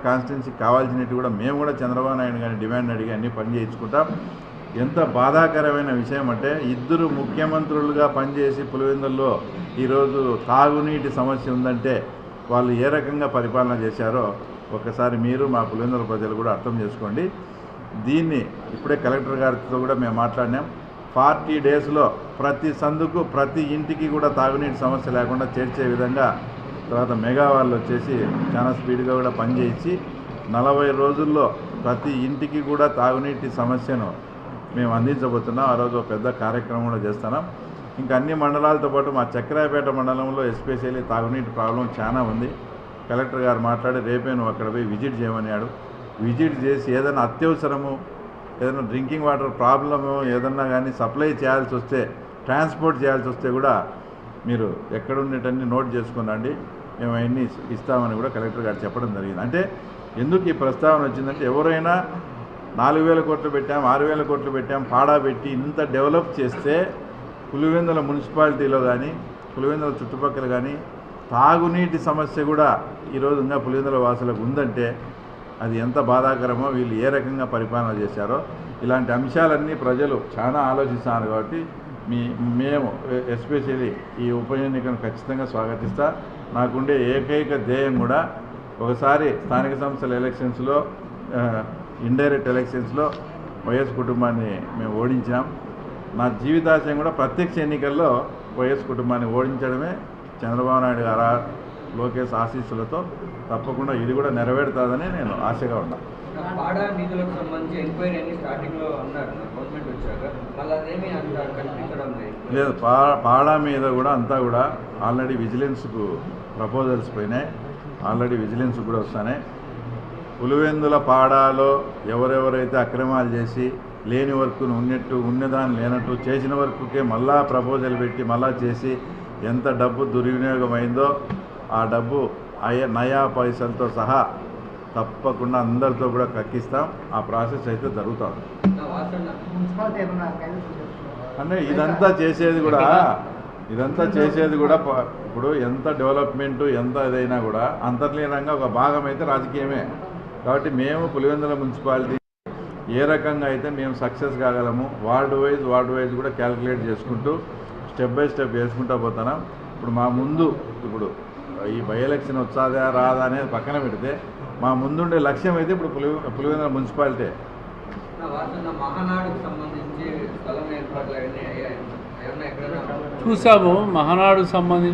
కాన్స్టిట్యున్సీకి కావాల్సినట్టు కూడా మేము కూడా చంద్రబాబు నాయుడు గారిని డిమాండ్ అడిగి అన్ని పని చేయించుకుంటాం. ఎంత బాధాకరమైన విషయం అంటే ఇద్దరు ముఖ్యమంత్రులుగా పనిచేసి పులివెందుల్లో ఈరోజు తాగునీటి సమస్య ఉందంటే వాళ్ళు ఏ రకంగా పరిపాలన చేశారో ఒకసారి మీరు మా పులివెందుల ప్రజలు కూడా అర్థం చేసుకోండి. దీన్ని ఇప్పుడే కలెక్టర్ గారితో కూడా మేము మాట్లాడినాం. 40 డేస్లో ప్రతి సందుకు ప్రతి ఇంటికి కూడా తాగునీటి సమస్య లేకుండా చేర్చే విధంగా తర్వాత మెగా వాళ్ళు వచ్చేసి చాలా స్పీడ్గా కూడా పనిచేయించి 40 రోజుల్లో ప్రతి ఇంటికి కూడా తాగునీటి సమస్యను మేము అందించబోతున్నాం. ఆ రోజు పెద్ద కార్యక్రమం కూడా చేస్తున్నాం. ఇంకా అన్ని మండలాలతో పాటు మా చక్రాయపేట మండలంలో ఎస్పెషల్లీ తాగునీటి ప్రాబ్లం చాలా ఉంది. కలెక్టర్ గారు మాట్లాడి రేపే నువ్వు అక్కడ పోయి విజిట్ చేయమన్నాడు. విజిట్ చేసి ఏదైనా అత్యవసరము ఏదైనా డ్రింకింగ్ వాటర్ ప్రాబ్లము ఏదన్నా కానీ సప్లై చేయాల్సి వస్తే ట్రాన్స్పోర్ట్ చేయాల్సి వస్తే కూడా మీరు ఎక్కడుండేటన్ని నోట్ చేసుకునండి, మేము అవన్నీ ఇస్తామని కూడా కలెక్టర్ గారు చెప్పడం జరిగింది. అంటే ఎందుకు ఈ ప్రస్తావన వచ్చిందంటే ఎవరైనా 4,000 కోట్లు పెట్టాం 6,000 కోట్లు పెట్టాం పాడా పెట్టి ఇంత డెవలప్ చేస్తే పులివెందుల మున్సిపాలిటీలో కానీ పులివెందుల చుట్టుపక్కల కానీ తాగునీటి సమస్య కూడా ఈరోజు ఇంకా పులివెందుల వాసులకు ఉందంటే అది ఎంత బాధాకరమో వీళ్ళు ఏ రకంగా పరిపాలన చేశారో ఇలాంటి అంశాలన్నీ ప్రజలు చాలా ఆలోచిస్తున్నారు. కాబట్టి మేము ఎస్పెషల్లీ ఈ ఉప ఎన్నికను ఖచ్చితంగా స్వాగతిస్తా. నాకుండే ఏకైక ధ్యేయం కూడా ఒకసారి స్థానిక సంస్థల ఎలక్షన్స్లో ఇండైరెక్ట్ ఎలక్షన్స్లో వైఎస్ కుటుంబాన్ని మేము ఓడించాం. నా జీవితాశయం కూడా ప్రత్యక్ష ఎన్నికల్లో వైఎస్ కుటుంబాన్ని ఓడించడమే. చంద్రబాబు నాయుడు గారు లోకేష్ ఆశీస్సులతో తప్పకుండా ఇది కూడా నెరవేరుతుందని నేను ఆశగా ఉన్నా. పాడా నిధులకు సంబంధించి ఎంక్వైరీ అన్ని స్టార్టింగ్లో అన్నారు గవర్నమెంట్ వచ్చాక, వాళ్ళదేమీ అంత కనిపించడం లేదు. పాడా మీద కూడా అంతా కూడా ఆల్రెడీ విజిలెన్స్కు ప్రపోజల్స్ పోయినాయి, ఆల్రెడీ విజిలెన్స్ కూడా వస్తాయి. పులివెందుల పాడాలో ఎవరెవరైతే అక్రమాలు చేసి లేని వర్క్ను ఉన్నట్టు ఉన్నదాన్ని లేనట్టు చేసిన వర్క్కే మళ్ళా ప్రపోజల్ పెట్టి మళ్ళా చేసి ఎంత డబ్బు దుర్వినియోగం అయిందో ఆ డబ్బు నయా పైసలతో సహా తప్పకుండా అందరితో కూడా కక్కిస్తాం. ఆ ప్రాసెస్ అయితే జరుగుతుంది. అంటే ఇదంతా చేసేది కూడా ఇప్పుడు ఎంత డెవలప్మెంటు ఎంత ఏదైనా కూడా అంతర్లీనంగా ఒక భాగం అయితే రాజకీయమే. కాబట్టి మేము పులివెందుల మున్సిపాలిటీ ఏ రకంగా అయితే మేము సక్సెస్ కాగలము వార్డు వైజ్ కూడా క్యాలిక్యులేట్ చేసుకుంటూ స్టెప్ బై స్టెప్ వేసుకుంటూ పోతున్నాం. ఇప్పుడు మా ముందు ఇప్పుడు ఈ బై ఎలక్షన్ వచ్చాదా రాదా అనేది పక్కన పెడితే మా ముందుండే లక్ష్యం అయితే ఇప్పుడు పులివెందుల మున్సిపాలిటీ. చూసాము మహానాడు సంబంధించి